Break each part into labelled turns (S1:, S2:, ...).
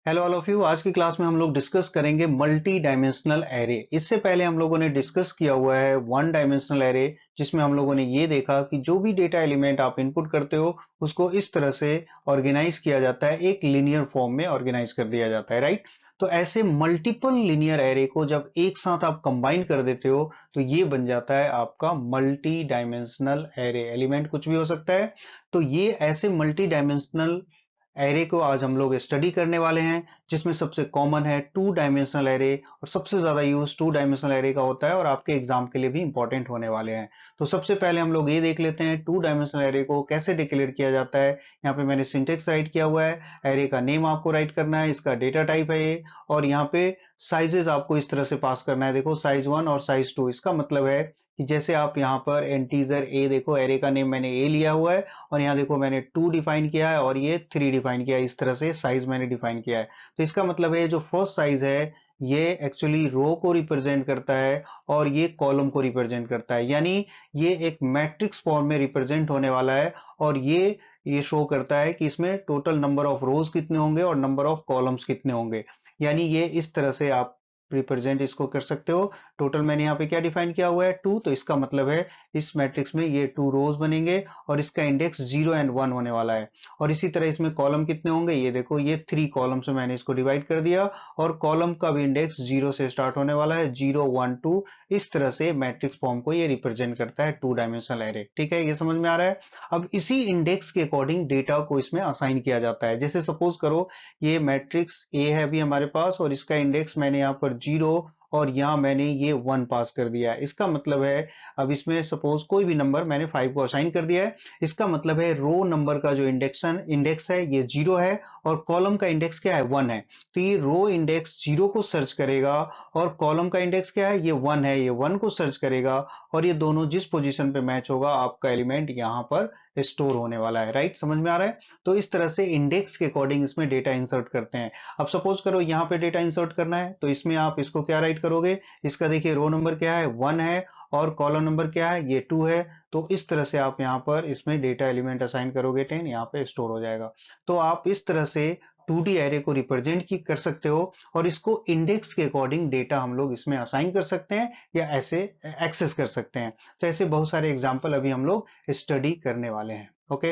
S1: Hello all of you. आज की class में हम लोग डिस्कस करेंगे मल्टी डायमेंशनल एरे। इससे पहले हम लोगों ने डिस्कस किया हुआ है वन डायमेंशनल एरे, जिसमें हम लोगों ने ये देखा कि जो भी डेटा एलिमेंट आप इनपुट करते हो उसको इस तरह से ऑर्गेनाइज किया जाता है, एक लीनियर फॉर्म में ऑर्गेनाइज कर दिया जाता है, राइट। तो ऐसे मल्टीपल लीनियर एरे को जब एक साथ आप कंबाइन कर देते हो तो ये बन जाता है आपका मल्टी डायमेंशनल एरे। एलिमेंट कुछ भी हो सकता है। तो ये ऐसे मल्टी डायमेंशनल एरे को आज हम लोग स्टडी करने वाले हैं, जिसमें सबसे कॉमन है टू डायमेंशनल एरे, और सबसे ज्यादा यूज टू डायमेंशनल एरे का होता है और आपके एग्जाम के लिए भी इंपॉर्टेंट होने वाले हैं। तो सबसे पहले हम लोग ये देख लेते हैं टू डायमेंशनल एरे को कैसे डिक्लेयर किया जाता है। यहाँ पे मैंने सिंटेक्स राइट किया हुआ है। एरे का नेम आपको राइट करना है, इसका डेटा टाइप है ये, और यहाँ पे साइजेस आपको इस तरह से पास करना है। देखो साइज 1 और साइज 2, इसका मतलब है कि जैसे आप यहाँ पर इंटीजर ए, देखो एरे का नेम मैंने ए लिया हुआ है, और यहाँ देखो मैंने 2 डिफाइन किया है और ये 3 डिफाइन किया है। इस तरह से साइज मैंने डिफाइन किया है। तो इसका मतलब है जो फर्स्ट साइज है ये एक्चुअली रो को रिप्रेजेंट करता है और ये कॉलम को रिप्रेजेंट करता है, यानी ये एक मैट्रिक्स फॉर्म में रिप्रेजेंट होने वाला है। और ये शो करता है कि इसमें टोटल नंबर ऑफ रोज कितने होंगे और नंबर ऑफ कॉलम्स कितने होंगे। यानी ये इस तरह से आप रिप्रेजेंट इसको कर सकते हो। टोटल मैंने यहाँ पे क्या डिफाइन किया हुआ है, 2, तो इसका मतलब है इस मैट्रिक्स में ये 2 रोज बनेंगे और इसका इंडेक्स 0 एंड 1 होने वाला है। और इसी तरह इसमें कॉलम कितने होंगे, ये देखो ये 3 कॉलम से मैंने इसको डिवाइड कर दिया, और कॉलम का भी इंडेक्स 0 से स्टार्ट होने वाला है, 0 1 2। इस तरह से मैट्रिक्स फॉर्म को ये रिप्रेजेंट करता है टू डायमेंशनल एरे। ठीक है, ये समझ में आ रहा है। अब इसी इंडेक्स के अकॉर्डिंग डेटा को इसमें असाइन किया जाता है। जैसे सपोज करो ये मैट्रिक्स ए है अभी हमारे पास, और इसका इंडेक्स मैंने यहाँ पर 0 और यहाँ मैंने ये 1 पास कर दिया है। इसका मतलब है अब इसमें सपोज कोई भी नंबर मैंने 5 को असाइन कर दिया है। इसका मतलब है रो नंबर का जो इंडेक्स है ये 0 है, और कॉलम का इंडेक्स क्या है, 1 है। तो ये रो इंडेक्स 0 को सर्च करेगा, और कॉलम का इंडेक्स क्या है, ये 1 है, ये 1 को सर्च करेगा, और ये दोनों जिस पोजीशन पे मैच होगा आपका एलिमेंट यहाँ पर स्टोर होने वाला है। राइट, समझ में आ रहा है। तो इस तरह से इंडेक्स के अकॉर्डिंग इसमें डेटा इंसर्ट करते हैं। अब सपोज करो यहाँ पे डेटा इंसर्ट करना है, तो इसमें आप इसको क्या राइट करोगे, इसका देखिए रो नंबर क्या है, 1 है, और कॉलम नंबर क्या है, ये 2 है। तो इस तरह से आप यहाँ पर इसमें डेटा एलिमेंट असाइन करोगे, 10 यहाँ पे स्टोर हो जाएगा। तो आप इस तरह से 2D एरे को रिप्रेजेंट की कर सकते हो, और इसको इंडेक्स के अकॉर्डिंग डेटा हम लोग इसमें असाइन कर सकते हैं या ऐसे एक्सेस कर सकते हैं। तो ऐसे बहुत सारे एग्जाम्पल अभी हम लोग स्टडी करने वाले हैं। ओके,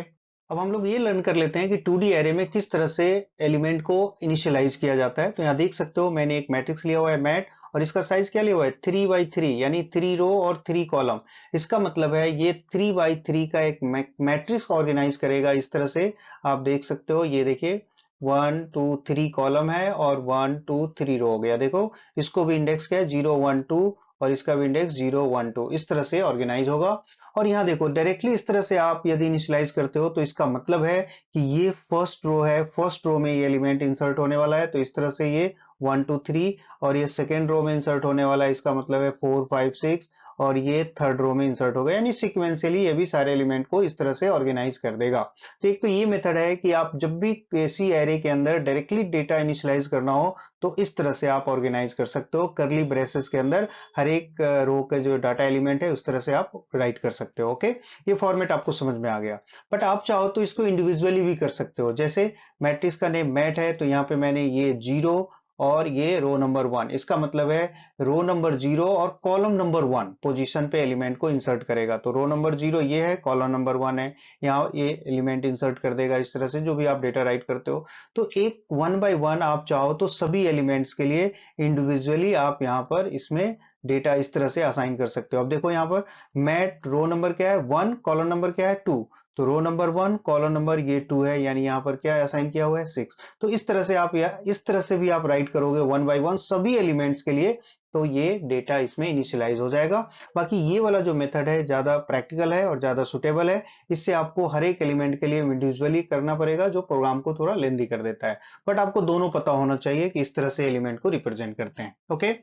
S1: अब हम लोग ये लर्न कर लेते हैं कि 2D एरे में किस तरह से एलिमेंट को इनिशियलाइज किया जाता है। तो यहाँ देख सकते हो मैंने एक मैट्रिक्स लिया हुआ है मैट, और इसका साइज क्या लिया हुआ है, 3 by 3, यानी 3 रो और 3 कॉलम। इसका मतलब है ये 3 by 3 का एक मैट्रिक्स ऑर्गेनाइज करेगा इस तरह से। आप देख सकते हो, ये देखिए 1 2 3 कॉलम है और 1 2 3 रो हो गया। देखो इसको भी इंडेक्स क्या है, 0 1 2, और इसका भी इंडेक्स 0 1 2, इस तरह से ऑर्गेनाइज होगा। और यहाँ देखो डायरेक्टली इस तरह से आप यदि इनिशियलाइज करते हो तो इसका मतलब है कि ये फर्स्ट रो है, फर्स्ट रो में ये एलिमेंट इंसर्ट होने वाला है, तो इस तरह से ये 1 2 3। और ये सेकेंड रो में इंसर्ट होने वाला है, इसका मतलब है 4 5 6, और ये थर्ड रो में इंसर्ट होगा, यानी सिक्वेंशियली ये भी सारे एलिमेंट को इस तरह से ऑर्गेनाइज कर देगा। तो एक तो ये मेथड है कि आप जब भी किसी एरे के अंदर डायरेक्टली डेटा इनिशियलाइज करना हो तो इस तरह से आप ऑर्गेनाइज कर सकते हो। करली ब्रेसेस के अंदर हर एक रो का जो डाटा एलिमेंट है उस तरह से आप राइट कर सकते हो। ओके, ये फॉर्मेट आपको समझ में आ गया। बट आप चाहो तो इसको इंडिविजुअली भी कर सकते हो। जैसे मैट्रिक्स का नेम मैट है, तो यहाँ पे मैंने ये 0 और ये रो नंबर 1, इसका मतलब है रो नंबर 0 और कॉलम नंबर 1 पोजीशन पे एलिमेंट को इंसर्ट करेगा। तो रो नंबर 0 ये है, कॉलम नंबर 1 है, यहाँ ये एलिमेंट इंसर्ट कर देगा इस तरह से जो भी आप डेटा राइट करते हो। तो एक 1 by 1 आप चाहो तो सभी एलिमेंट्स के लिए इंडिविजुअली आप यहाँ पर इसमें डेटा इस तरह से असाइन कर सकते हो। अब देखो यहाँ पर मैट रो नंबर क्या है, 1, कॉलम नंबर क्या है, 2। तो रो नंबर 1, कॉलम नंबर ये 2 है, यानी यहाँ पर क्या असाइन किया हुआ है, 6। तो इस तरह से आप, या इस तरह से भी आप राइट करोगे 1 by 1 सभी एलिमेंट्स के लिए, तो ये डेटा इसमें इनिशियलाइज हो जाएगा। बाकी ये वाला जो मेथड है ज्यादा प्रैक्टिकल है और ज्यादा सुटेबल है। इससे आपको हर एक एलिमेंट के लिए इंडिविजुअली करना पड़ेगा, जो प्रोग्राम को थोड़ा लेंदी कर देता है। बट आपको दोनों पता होना चाहिए कि इस तरह से एलिमेंट को रिप्रेजेंट करते हैं। ओके,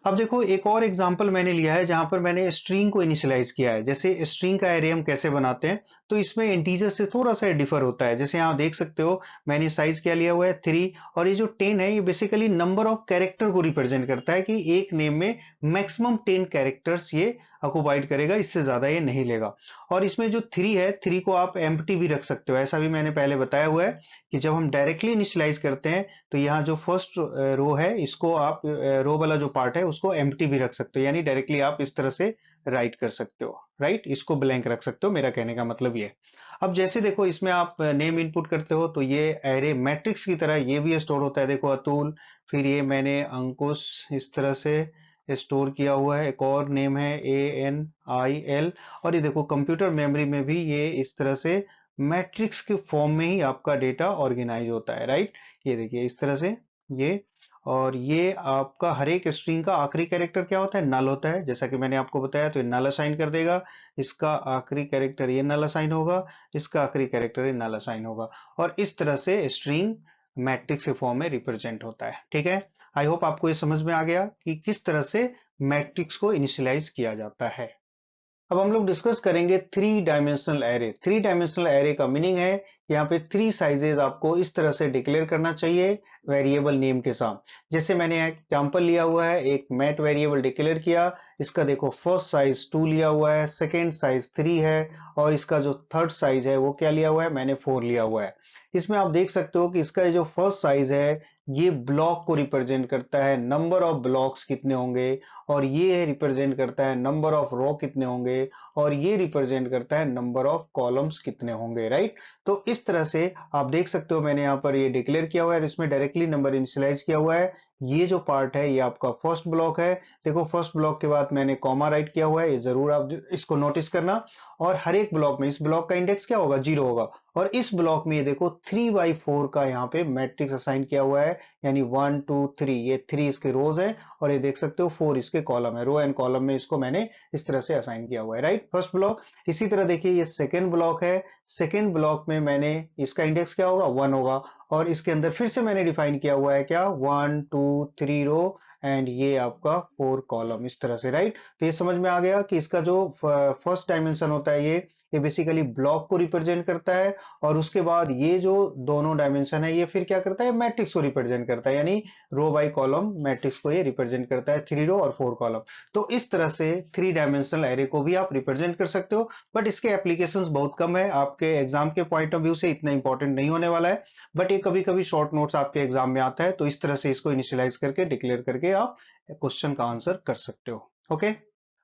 S1: अब देखो एक और एग्जांपल मैंने लिया है जहां पर मैंने स्ट्रिंग को इनिशियलाइज किया है। जैसे स्ट्रिंग का एरे हम कैसे बनाते हैं, तो इसमें इंटीजर से थोड़ा सा डिफर होता है। जैसे यहाँ देख सकते हो मैंने साइज क्या लिया हुआ है, 3, और ये जो 10 है ये बेसिकली नंबर ऑफ कैरेक्टर को रिप्रेजेंट करता है कि एक नेम में मैक्सिमम 10 कैरेक्टर्स ये ऑक्युपाइड करेगा, इससे ज्यादा ये नहीं लेगा। और इसमें जो 3 है, 3 को आप एम्प्टी भी रख सकते हो, ऐसा भी मैंने पहले बताया हुआ है कि जब हम डायरेक्टली इनिशियलाइज करते हैं तो यहाँ जो फर्स्ट रो है, इसको आप रो वाला जो पार्ट है उसको एम्प्टी भी रख सकते हो, यानी डायरेक्टली आप इस तरह से राइट कर सकते हो, राइट, इसको ब्लैंक रख सकते हो, मेरा कहने का मतलब ये। अब जैसे देखो इसमें आप नेम इनपुट करते हो तो ये एरे मैट्रिक्स की तरह ये भी स्टोर होता है, देखो अतुल, फिर ये मैंने अंकुश इस तरह से स्टोर किया हुआ है, एक और नेम है ANIL, और ये देखो कंप्यूटर मेमोरी में भी ये इस तरह से मैट्रिक्स के फॉर्म में ही आपका डेटा ऑर्गेनाइज होता है, राइट। ये देखिए इस तरह से ये, और ये आपका हर एक स्ट्रिंग का आखिरी कैरेक्टर क्या होता है, नल होता है, जैसा कि मैंने आपको बताया, तो ये नल असाइन कर देगा, इसका आखिरी कैरेक्टर ये नल असाइन होगा, इसका आखिरी कैरेक्टर ये नल असाइन होगा, और इस तरह से स्ट्रिंग मैट्रिक्स के फॉर्म में रिप्रेजेंट होता है, ठीक है। आई होप आपको ये समझ में आ गया कि किस तरह से मैट्रिक्स को इनिशियलाइज किया जाता है। अब हम लोग डिस्कस करेंगे three dimensional array. Three dimensional array का मीनिंग है यहाँ पे थ्री साइजेस आपको इस तरह से डिक्लेयर करना चाहिए वेरिएबल नेम के साथ। जैसे मैंने एग्जांपल लिया हुआ है, एक मैट वेरिएबल डिक्लेयर किया, इसका देखो फर्स्ट साइज 2 लिया हुआ है, सेकेंड साइज 3 है, और इसका जो थर्ड साइज है वो क्या लिया हुआ है, मैंने 4 लिया हुआ है। इसमें आप देख सकते हो कि इसका जो फर्स्ट साइज है ये ब्लॉक को रिप्रेजेंट करता है, नंबर ऑफ ब्लॉक्स कितने होंगे, और ये रिप्रेजेंट करता है नंबर ऑफ रो कितने होंगे, और ये रिप्रेजेंट करता है नंबर ऑफ कॉलम्स कितने होंगे, राइट। तो इस तरह से आप देख सकते हो मैंने यहाँ पर ये डिक्लेयर किया हुआ है, इसमें डायरेक्टली नंबर इनिशियलाइज किया हुआ है। ये जो पार्ट है ये आपका फर्स्ट ब्लॉक है, देखो फर्स्ट ब्लॉक के बाद मैंने कॉमा राइट किया हुआ है, ये जरूर आप इसको नोटिस करना। और हर एक ब्लॉक में इस ब्लॉक का इंडेक्स क्या होगा, 0 होगा, और इस ब्लॉक में ये देखो 3 by 4 का यहाँ पे मैट्रिक्स असाइन किया हुआ है, यानी 1 2 3, ये 3 इसके रोज है, और ये देख सकते हो 4 इसके कॉलम है, रो एंड कॉलम में इसको मैंने इस तरह से असाइन किया हुआ है, राइट, फर्स्ट ब्लॉक। इसी तरह देखिए ये सेकेंड ब्लॉक है, सेकेंड ब्लॉक में मैंने इसका इंडेक्स क्या होगा, 1 होगा, और इसके अंदर फिर से मैंने डिफाइन किया हुआ है क्या, 1 2 3 रो, एंड ये आपका 4 कॉलम, इस तरह से, राइट। तो ये समझ में आ गया कि इसका जो फर्स्ट डायमेंशन होता है ये बेसिकली ब्लॉक को रिप्रेजेंट करता है, और उसके बाद ये जो दोनों डायमेंशन है ये फिर क्या करता है, मैट्रिक्स को रिप्रेजेंट करता है, यानी रो बाई कॉलम मैट्रिक्स को ये रिप्रेजेंट करता है, 3 रो और 4 कॉलम। तो इस तरह से थ्री डायमेंशनल एरे को भी आप रिप्रेजेंट कर सकते हो, बट इसके एप्लीकेशंस बहुत कम है, आपके एग्जाम के पॉइंट ऑफ व्यू से इतना इंपॉर्टेंट नहीं होने वाला है, बट ये कभी कभी शॉर्ट नोट्स आपके एग्जाम में आता है, तो इस तरह से इसको इनिशियलाइज करके डिक्लेयर करके आप क्वेश्चन का आंसर कर सकते हो, ओके।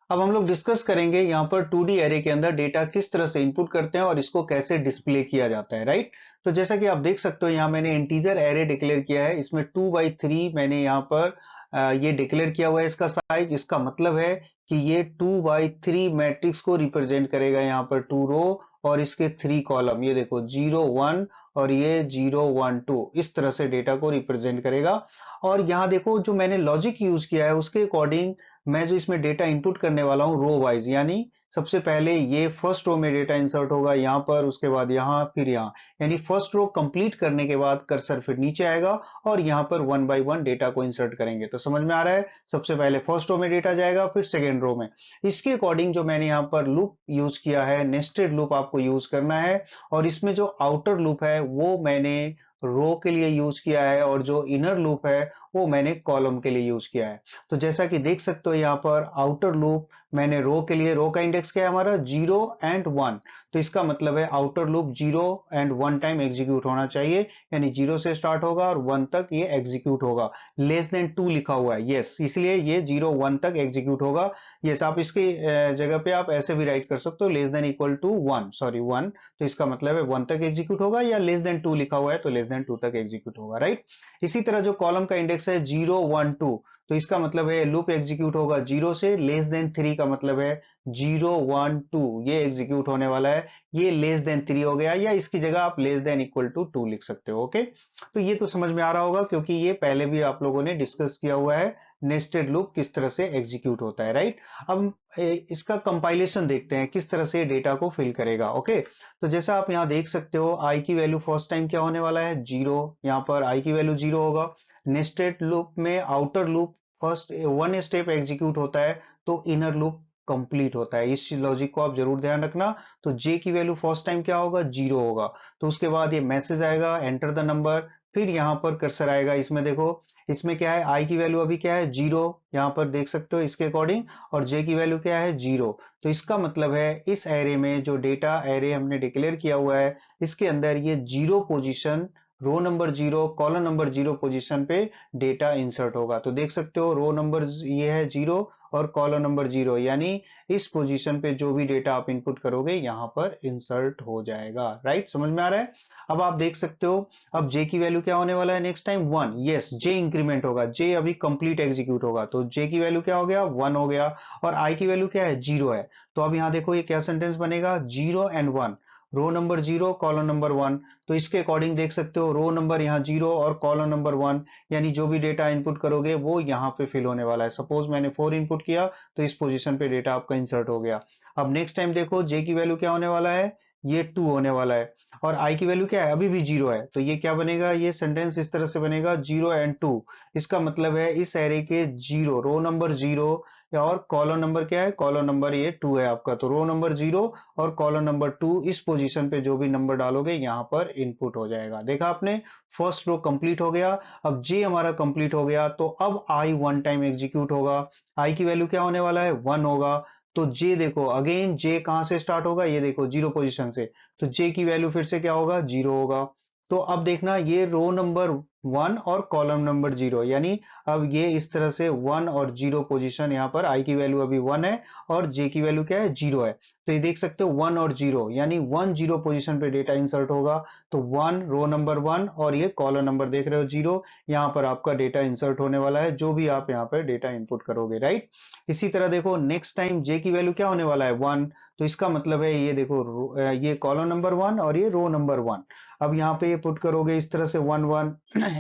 S1: अब हम लोग डिस्कस करेंगे यहाँ पर 2D एरे के अंदर डेटा किस तरह से इनपुट करते हैं और इसको कैसे डिस्प्ले किया जाता है, राइट। तो जैसा कि आप देख सकते हो यहाँ मैंने इंटीजर एरे डिक्लेयर किया है, इसमें 2 by 3 मैंने यहाँ पर ये डिक्लेयर किया हुआ है, इसका साइज, इसका मतलब है कि ये 2 by 3 मैट्रिक्स को रिप्रेजेंट करेगा, यहाँ पर 2 रो और इसके 3 कॉलम, ये देखो 0 1 और ये 0 1 2, इस तरह से डेटा को रिप्रेजेंट करेगा। और यहाँ देखो जो मैंने लॉजिक यूज किया है उसके अकॉर्डिंग मैं जो इसमें डेटा इनपुट करने वाला हूँ रो वाइज, यानी सबसे पहले ये फर्स्ट रो में डेटा इंसर्ट होगा यहाँ पर, उसके बाद यहाँ, फिर यहाँ, यानी फर्स्ट रो कंप्लीट करने के बाद कर्सर फिर नीचे आएगा और यहाँ पर 1 by 1 डेटा को इंसर्ट करेंगे। तो समझ में आ रहा है, सबसे पहले फर्स्ट रो में डेटा जाएगा, फिर सेकेंड रो में। इसके अकॉर्डिंग जो मैंने यहाँ पर लूप यूज किया है, नेस्टेड लूप आपको यूज करना है, और इसमें जो आउटर लूप है वो मैंने रो के लिए यूज किया है, और जो इनर लूप है वो मैंने कॉलम के लिए यूज किया है। तो जैसा कि देख सकते हो यहाँ पर आउटर लूप मैंने रो के लिए, रो का इंडेक्स क्या है हमारा, 0 एंड 1, तो इसका मतलब है outer loop 0 and 1 time execute होना चाहिए, यानी 0 से स्टार्ट होगा और 1 तक ये एग्जीक्यूट होगा। लेस देन 2 लिखा हुआ है, यस, इसलिए ये 0 1 तक एग्जीक्यूट होगा। यस, आप इसकी जगह पे आप ऐसे भी राइट कर सकते हो, less than equal to 1, sorry 1, तो इसका मतलब है 1 तक एग्जीक्यूट होगा, या लेस देन 2 लिखा हुआ है तो लेस देन 2 तक एग्जीक्यूट होगा, राइट। इसी तरह जो कॉलम का इंडेक्स है 0 1 2, तो इसका मतलब है लूप एग्जीक्यूट होगा 0 से, लेस देन 3 का मतलब है 0 1 2, ये एग्जीक्यूट होने वाला है, ये लेस देन 3 हो गया, या इसकी जगह आप लेस देन इक्वल टू 2 लिख सकते हो, ओके। तो ये तो समझ में आ रहा होगा क्योंकि ये पहले भी आप लोगों ने डिस्कस किया हुआ है, नेस्टेड लूप किस तरह से एग्जीक्यूट होता है, राइट। अब इसका कंपाइलेशन देखते हैं किस तरह से डेटा को फिल करेगा, ओके। तो जैसा आप यहाँ देख सकते हो आई की वैल्यू फर्स्ट टाइम क्या होने वाला है, 0, यहाँ पर आई की वैल्यू 0 होगा। नेस्टेड लूप में outer loop first 1 step execute होता है तो इनर लूप कंप्लीट होता है, इस लॉजिक को आप जरूर ध्यान रखना। तो जे की वैल्यू फर्स्ट टाइम क्या होगा, 0 होगा, तो उसके बाद ये मैसेज आएगा एंटर द नंबर, फिर यहाँ पर कर्सर आएगा, इसमें देखो इसमें क्या है, आई की वैल्यू अभी क्या है 0, यहाँ पर देख सकते हो इसके अकॉर्डिंग, और जे की वैल्यू क्या है 0। तो इसका मतलब है इस एरे में जो डेटा एरे हमने डिक्लेयर किया हुआ है, इसके अंदर ये 0 position, row number 0 column number 0 position पे डेटा इंसर्ट होगा। तो देख सकते हो रो नंबर ये है 0 और कॉलम नंबर 0, यानी इस पोजीशन पे जो भी डेटा आप इनपुट करोगे यहाँ पर इंसर्ट हो जाएगा। राइट, समझ में आ रहा है? अब आप देख सकते हो अब जे की वैल्यू क्या होने वाला है नेक्स्ट टाइम 1। यस, जे इंक्रीमेंट होगा, जे अभी कंप्लीट एग्जीक्यूट होगा, तो जे की वैल्यू क्या हो गया 1 हो गया, और आई की वैल्यू क्या है 0 है। तो अब यहाँ देखो ये क्या सेंटेंस बनेगा, 0 and 1, row number 0 column number 1। तो इसके अकॉर्डिंग देख सकते हो रो नंबर यहाँ 0 और कॉलम नंबर 1, यानी जो भी डेटा इनपुट करोगे वो यहाँ पे फिल होने वाला है। सपोज मैंने 4 इनपुट किया तो इस पोजीशन पे डेटा आपका इंसर्ट हो गया। अब नेक्स्ट टाइम देखो जे की वैल्यू क्या होने वाला है, ये 2 होने वाला है, और आई की वैल्यू क्या है अभी भी 0 है। तो ये क्या बनेगा, ये सेंटेंस इस तरह से बनेगा 0 एंड 2। इसका मतलब है इस एरे के 0, रो नंबर 0 और कॉलम नंबर क्या है, कॉलम नंबर ये 2 है आपका, तो रो नंबर 0 और कॉलम नंबर 2 इस पोजीशन पे जो भी नंबर डालोगे यहाँ पर इनपुट हो जाएगा। देखा आपने, फर्स्ट रो कंप्लीट हो गया। अब जे हमारा कंप्लीट हो गया, तो अब आई वन टाइम एग्जीक्यूट होगा। आई की वैल्यू क्या होने वाला है 1 होगा। तो जे देखो अगेन जे कहां से स्टार्ट होगा, ये देखो 0 पोजीशन से, तो जे की वैल्यू फिर से क्या होगा 0 होगा। तो अब देखना ये रो नंबर 1 और कॉलम नंबर 0, यानी अब ये इस तरह से 1 और 0 पोजीशन, यहाँ पर आई की वैल्यू अभी 1 है और जे की वैल्यू क्या है 0 है। तो ये देख सकते हो 1 और 0, यानी 1 0 पोजीशन पे डेटा इंसर्ट होगा। तो 1 रो नंबर 1 और ये कॉलम नंबर देख रहे हो 0, यहाँ पर आपका डेटा इंसर्ट होने वाला है जो भी आप यहाँ पर डेटा इनपुट करोगे। राइट, इसी तरह देखो नेक्स्ट टाइम जे की वैल्यू क्या होने वाला है 1। तो इसका मतलब है ये देखो ये कॉलम नंबर 1 और ये रो नंबर 1। अब यहाँ पे ये पुट करोगे इस तरह से 1 1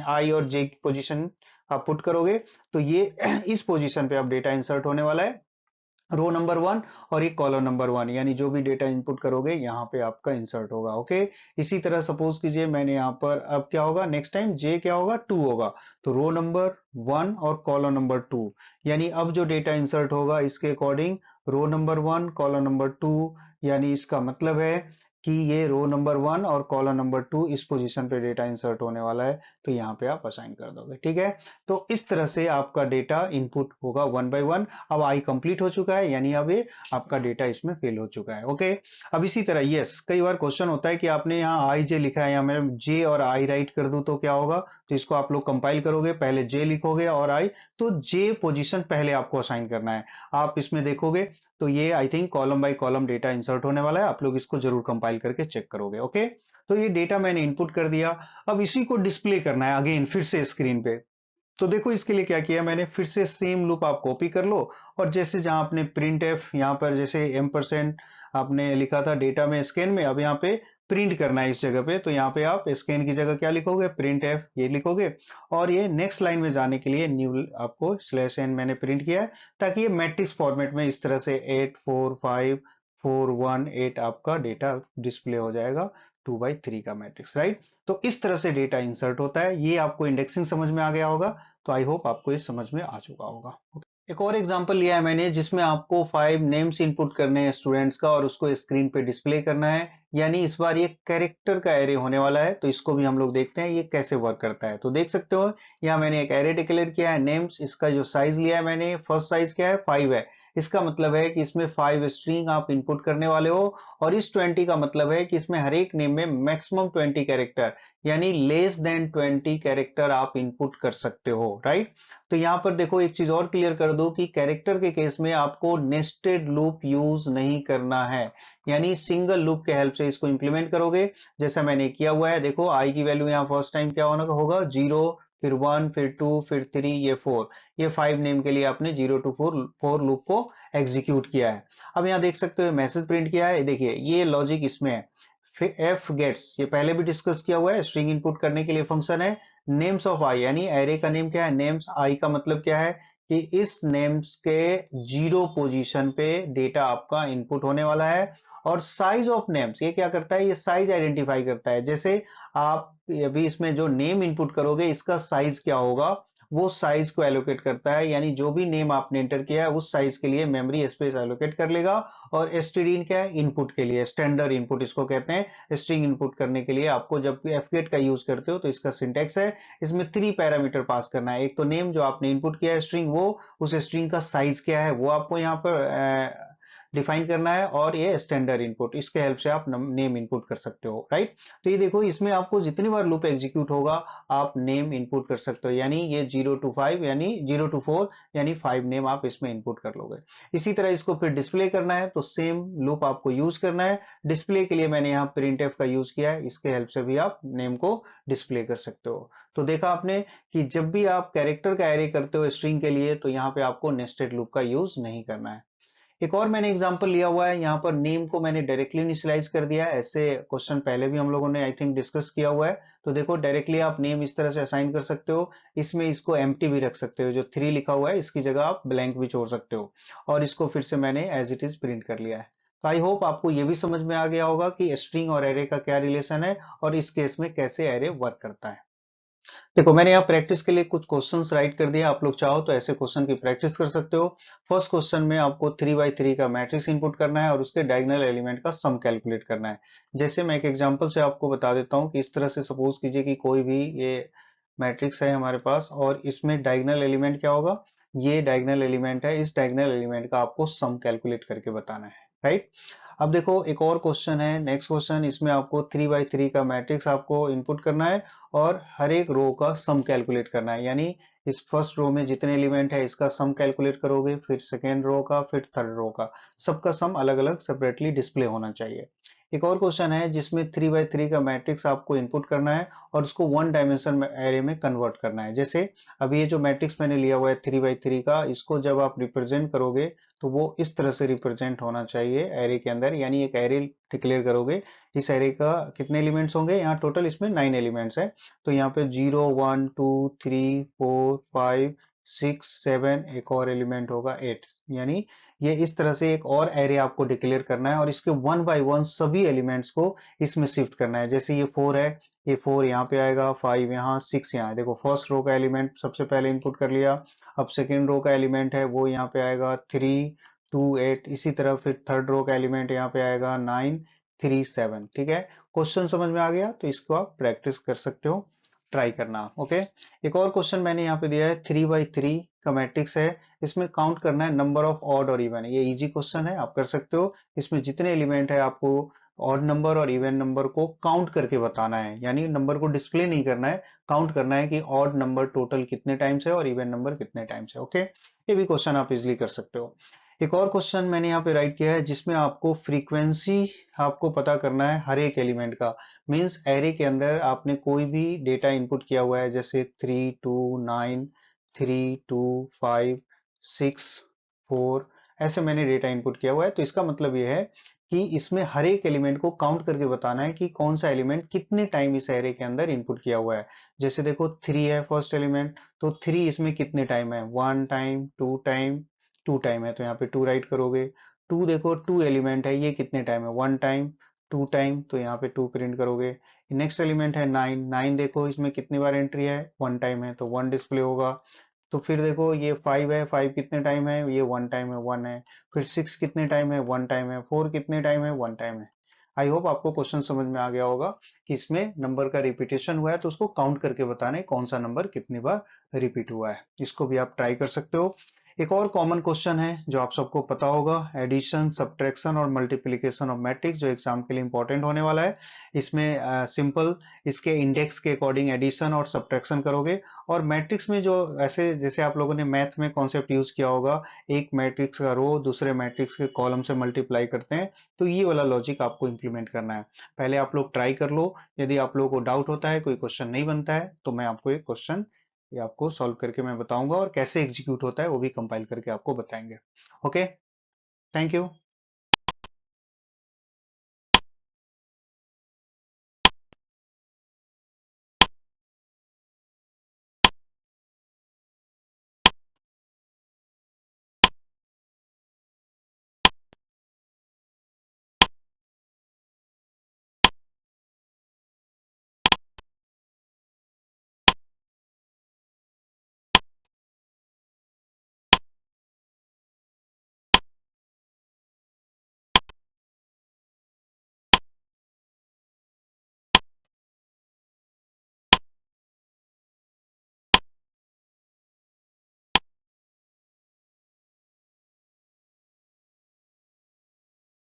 S1: आई और जे की पोजीशन आप पुट करोगे, तो ये इस पोजीशन पे अब डेटा इंसर्ट होने वाला है, रो नंबर 1 और ये कॉलम नंबर 1, यानी जो भी डेटा इनपुट करोगे यहाँ पे आपका इंसर्ट होगा। ओके, इसी तरह सपोज कीजिए मैंने यहाँ पर अब क्या होगा नेक्स्ट टाइम जे क्या होगा 2 होगा, तो रो नंबर 1 और कॉलम नंबर 2, यानी अब जो डेटा इंसर्ट होगा इसके according row number 1 column number 2, यानी इसका मतलब है कि ये रो नंबर 1 और कॉलम नंबर 2 इस पोजीशन पे डेटा इंसर्ट होने वाला है, तो यहाँ पे आप असाइन कर दोगे। ठीक है, तो इस तरह से आपका डेटा इनपुट होगा 1 बाय 1। अब आई कंप्लीट हो चुका है, यानी अब ये आपका डेटा इसमें फिल हो चुका है। ओके, अब इसी तरह यस, कई बार क्वेश्चन होता है कि आपने यहाँ आई जे लिखा है, या मैं जे और आई राइट कर दूं तो क्या होगा। तो इसको आप लोग कंपाइल करोगे, पहले जे लिखोगे और आई, तो जे पोजीशन पहले आपको असाइन करना है। आप इसमें देखोगे तो ये I think column by column data insert होने वाला है, आप लोग इसको जरूर कंपाइल करके चेक करोगे। ओके, तो ये डेटा मैंने इनपुट कर दिया। अब इसी को डिस्प्ले करना है अगेन फिर से स्क्रीन पे। तो देखो इसके लिए क्या किया मैंने, फिर से सेम लूप आप कॉपी कर लो, और जैसे जहां आपने प्रिंट एफ यहाँ पर जैसे M% आपने लिखा था डेटा में स्कैन में, अब यहाँ पे प्रिंट करना है इस जगह पे, तो यहाँ पे आप स्कैन की जगह क्या लिखोगे, प्रिंट एफ ये लिखोगे, और ये नेक्स्ट लाइन में जाने के लिए न्यू आपको /n मैंने प्रिंट किया है, ताकि ये मैट्रिक्स फॉर्मेट में इस तरह से 8 4 5 4 1 8 आपका डेटा डिस्प्ले हो जाएगा 2/3 का मैट्रिक्स। राइट, तो इस तरह से डेटा इंसर्ट होता है। ये आपको इंडेक्सिंग समझ में आ गया होगा, तो आई होप आपको ये समझ में आ चुका होगा। एक और एग्जांपल लिया है मैंने जिसमें आपको 5 नेम्स इनपुट करने हैं स्टूडेंट्स का, और उसको स्क्रीन पे डिस्प्ले करना है, यानी इस बार ये कैरेक्टर का एरे होने वाला है। तो इसको भी हम लोग देखते हैं ये कैसे वर्क करता है। तो देख सकते हो यहाँ मैंने एक एरे डिक्लेयर किया है नेम्स, इसका जो साइज लिया है मैंने, फर्स्ट साइज क्या है 5 है। इसका मतलब है कि इसमें 5 स्ट्रिंग आप इनपुट करने वाले हो, और इस 20 का मतलब है कि इसमें हर एक नेम में मैक्सिमम 20 कैरेक्टर, यानी लेस देन 20 कैरेक्टर आप इनपुट कर सकते हो। राइट, तो यहां पर देखो एक चीज और क्लियर कर दो कि कैरेक्टर के केस में आपको नेस्टेड लूप यूज नहीं करना है, यानी सिंगल लूप के हेल्प से इसको इंप्लीमेंट करोगे, जैसा मैंने किया हुआ है। देखो आई की वैल्यू यहाँ फर्स्ट टाइम क्या होना होगा 0, फिर 1, फिर 2, फिर 3, ये 4, ये 5 नेम के लिए आपने 0 to 4 लूप को एग्जीक्यूट किया है। अब यहाँ देख सकते हो मैसेज प्रिंट किया है, देखिए ये लॉजिक इसमें है। फिर एफ गेट्स, ये पहले भी डिस्कस किया हुआ है, स्ट्रिंग इनपुट करने के लिए फंक्शन है। नेम्स ऑफ आई, यानी एरे का नेम क्या है नेम्स, आई का मतलब क्या है कि इस नेम्स के 0 पोजीशन पे डेटा आपका इनपुट होने वाला है। और साइज ऑफ नेम्स, ये क्या करता है, ये साइज आइडेंटिफाई करता है, जैसे आप अभी इसमें जो नेम इनपुट करोगे इसका साइज क्या होगा, वो साइज को एलोकेट करता है, यानी जो भी नेम आपने एंटर किया है उस साइज के लिए मेमोरी स्पेस एलोकेट कर लेगा। और stdin क्या है, इनपुट के लिए, स्टैंडर्ड इनपुट इसको कहते हैं। स्ट्रिंग इनपुट करने के लिए आपको जब fget का यूज करते हो तो इसका सिंटेक्स है, इसमें 3 पैरामीटर पास करना है। एक तो नेम जो आपने इनपुट किया है स्ट्रिंग, वो उस स्ट्रिंग का साइज क्या है वो आपको यहाँ पर डिफाइन करना है, और ये स्टैंडर्ड इनपुट, इसके हेल्प से आप नेम इनपुट कर सकते हो, राइट। तो ये देखो, इसमें आपको जितनी बार लूप एग्जीक्यूट होगा आप नेम इनपुट कर सकते हो, यानी ये 0 to 5 यानी 0 to 4 यानी 5 नेम आप इसमें इनपुट कर लोगे। इसी तरह इसको फिर डिस्प्ले करना है तो सेम लूप आपको यूज करना है। डिस्प्ले के लिए मैंने यहाँ प्रिंटफ का यूज किया है, इसके हेल्प से भी आप नेम को डिस्प्ले कर सकते हो। तो देखा आपने कि जब भी आप कैरेक्टर का एरे करते हो स्ट्रिंग के लिए तो यहाँ पे आपको नेस्टेड लूप का यूज नहीं करना है। एक और मैंने एग्जांपल लिया हुआ है, यहाँ पर नेम को मैंने डायरेक्टली इनिशियलाइज कर दिया है। ऐसे क्वेश्चन पहले भी हम लोगों ने आई थिंक डिस्कस किया हुआ है। तो देखो, डायरेक्टली आप नेम इस तरह से असाइन कर सकते हो। इसमें इसको एम्प्टी भी रख सकते हो, जो 3 लिखा हुआ है इसकी जगह आप ब्लैंक भी छोड़ सकते हो। और इसको फिर से मैंने एज इट इज प्रिंट कर लिया है। तो आई होप आपको ये भी समझ में आ गया होगा कि स्ट्रिंग और एरे का क्या रिलेशन है, और इस केस में कैसे एरे वर्क करता है। देखो, मैंने यहाँ प्रैक्टिस के लिए कुछ क्वेश्चंस राइट कर दिया, आप लोग चाहो तो ऐसे क्वेश्चन की प्रैक्टिस कर सकते हो। फर्स्ट क्वेश्चन में आपको 3 by 3 का मैट्रिक्स इनपुट करना है और उसके डायगोनल एलिमेंट का सम कैलकुलेट करना है। जैसे मैं एक एग्जांपल से आपको बता देता हूँ कि इस तरह से सपोज कीजिए कि कोई भी ये मैट्रिक्स है हमारे पास, और इसमें डायगोनल एलिमेंट क्या होगा, ये डायगोनल एलिमेंट है, इस डायगोनल एलिमेंट का आपको सम कैलकुलेट करके बताना है, राइट। अब देखो, एक और क्वेश्चन है, नेक्स्ट क्वेश्चन, इसमें आपको 3 by 3 का मैट्रिक्स आपको इनपुट करना है और हर एक रो का सम कैलकुलेट करना है। यानी इस फर्स्ट रो में जितने एलिमेंट है इसका सम कैलकुलेट करोगे, फिर सेकेंड रो का, फिर थर्ड रो का, सबका सम अलग अलग सेपरेटली डिस्प्ले होना चाहिए। एक और क्वेश्चन है जिसमें 3 by 3 का मैट्रिक्स आपको इनपुट करना है और उसको वन डायमेंशन एरे में कन्वर्ट करना है। जैसे अभी ये जो मैट्रिक्स मैंने लिया हुआ है 3 by 3 का, इसको जब आप रिप्रेजेंट करोगे तो वो इस तरह से रिप्रेजेंट होना चाहिए एरे के अंदर, यानी एक एरे डिक्लेयर करोगे। इस एरे का कितने एलिमेंट्स होंगे, यहाँ टोटल इसमें 9 एलिमेंट्स है। तो यहाँ पे 0 1 2 3 4 5 6 7, एक और एलिमेंट होगा 8, यानी ये इस तरह से एक और एरे आपको डिक्लेयर करना है और इसके 1 by 1 सभी एलिमेंट्स को इसमें शिफ्ट करना है। जैसे ये 4 है, ये 4 यहाँ पे आएगा, 5 यहाँ, 6 यहाँ। देखो, फर्स्ट रो का एलिमेंट सबसे पहले इनपुट कर लिया। अब सेकेंड रो का एलिमेंट है वो यहाँ पे आएगा 3 2 8, इसी तरह फिर थर्ड रो का एलिमेंट यहाँ पे आएगा 9 3 7। ठीक है, क्वेश्चन समझ में आ गया, तो इसको आप प्रैक्टिस कर सकते हो, ट्राई करना, ओके। एक और क्वेश्चन मैंने यहाँ पे दिया है, 3 by 3 का मैट्रिक्स है, इसमें काउंट करना है नंबर ऑफ ऑड और इवन। ये इजी क्वेश्चन है, आप कर सकते हो। इसमें जितने एलिमेंट है आपको ऑड नंबर और इवन नंबर को काउंट करके बताना है, यानी नंबर को डिस्प्ले नहीं करना है, काउंट करना है कि ऑड नंबर टोटल कितने टाइम्स है और इवन नंबर कितने टाइम्स है, ओके। ये भी क्वेश्चन आप इजिली कर सकते हो। एक और क्वेश्चन मैंने यहाँ पे राइट किया है जिसमें आपको फ्रीक्वेंसी आपको पता करना है हर एक एलिमेंट का। मींस एरे के अंदर आपने कोई भी डेटा इनपुट किया हुआ है, जैसे 3 2 9 3 2 5 6 4, ऐसे मैंने डेटा इनपुट किया हुआ है। तो इसका मतलब ये है कि इसमें हर एक एलिमेंट को काउंट करके बताना है कि कौन सा एलिमेंट कितने टाइम इस एरे के अंदर इनपुट किया हुआ है। जैसे देखो, 3 है फर्स्ट एलिमेंट, तो 3 इसमें कितने टाइम है, 1 टाइम, 2 टाइम, 2 टाइम है, तो यहाँ पे 2 राइट करोगे। 2 देखो, 2 एलिमेंट है, ये कितने टाइम है, 1 टाइम, 2 टाइम, तो यहाँ पे 2 प्रिंट करोगे। नेक्स्ट एलिमेंट है 9, 9 देखो इसमें कितनी बार एंट्री है, 1 टाइम है, तो 1 डिस्प्ले होगा। तो फिर देखो, ये 5 है, 5 कितने टाइम है, ये 1 टाइम है, 1 है। फिर 6 कितने टाइम है, 1 टाइम है। 4 कितने टाइम है, 1 टाइम है। आई होप आपको क्वेश्चन समझ में आ गया होगा कि इसमें नंबर का रिपीटेशन हुआ है तो उसको काउंट करके बताना है कौन सा नंबर कितनी बार रिपीट हुआ है। इसको भी आप ट्राई कर सकते हो। एक और कॉमन क्वेश्चन है जो आप सबको पता होगा, एडिशन, सब्ट्रैक्शन और मल्टीप्लिकेशन ऑफ मैट्रिक्स, जो एग्जाम के लिए इंपॉर्टेंट होने वाला है। इसमें सिंपल इसके इंडेक्स के अकॉर्डिंग एडिशन और सब्ट्रैक्शन करोगे। और मैट्रिक्स में जो ऐसे, जैसे आप लोगों ने मैथ में कॉन्सेप्ट यूज किया होगा, एक मैट्रिक्स का रो दूसरे मैट्रिक्स के कॉलम से मल्टीप्लाई करते हैं, तो ये वाला लॉजिक आपको इंप्लीमेंट करना है। पहले आप लोग ट्राई कर लो, यदि आप लोगों को डाउट होता है, कोई क्वेश्चन नहीं बनता है, तो मैं आपको एक क्वेश्चन ये आपको सॉल्व करके मैं बताऊंगा, और कैसे एग्जीक्यूट होता है वो भी कंपाइल करके आपको बताएंगे, ओके। Thank you.